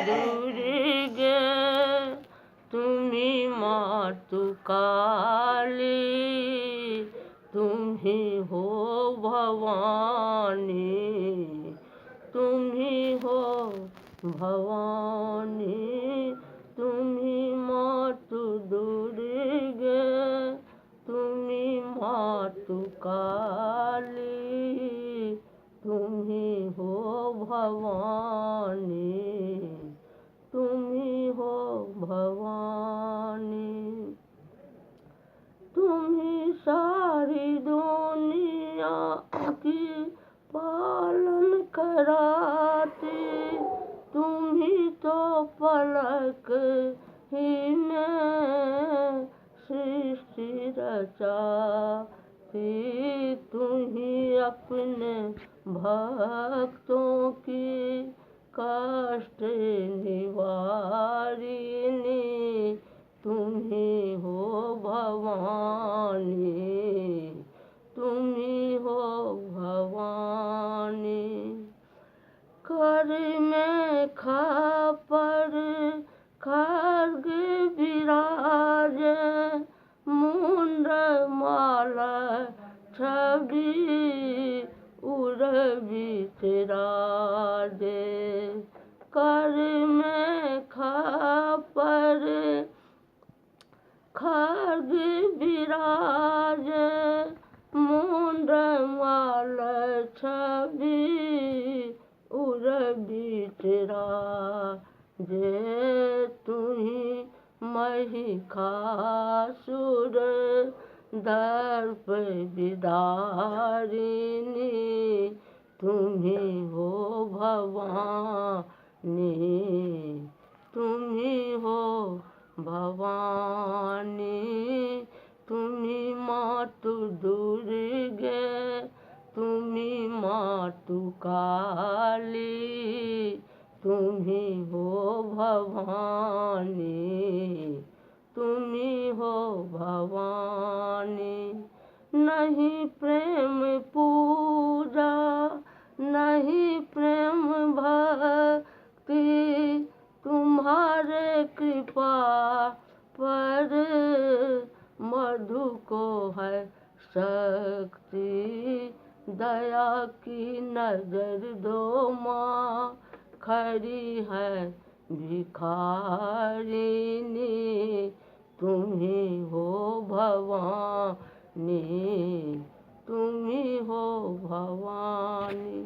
दुर्गे तुम्ही मातु काली, तुम्ही हो भवानी, तुम्ही हो भवानी, तुम्ही मातु दुर्गे, तुम्ही मातु काली, तुम्ही हो भवानी, तुम्ही हो भवानी। तुम्ही सारी दुनिया की पालन कराती, तुम्ही तो पलक ही में सृष्टि रचाती, तुम्ही अपने भक्तों की कष्ट निवारिणी, तुम्ही हो भवानी, तुम्ही हो भवानी। कर में खापर खड्ग विराजे, मुंड माला छवि उर विराजे। कर में खापर खड्ग विराजे, मुंड माल छवि उर विराजे। तुम्ही महिषासुर दर्प विदारिणी, तुम्ही हो भवानी, तुम्ही हो भवानी, तुम्ही मातु दुर्गे, तुम्ही मातु काली, तुम्ही हो भवानी, तुम्ही हो भवानी। नहीं प्रेम पूजा, नहीं प्रेम भक्ति, तुम्हारे कृपा पर मधु को है शक्ति, दया की नजर दो माँ, खड़ी है भिखारिणी, तुम्ही हो भवानी, तुम्ही हो भवानी।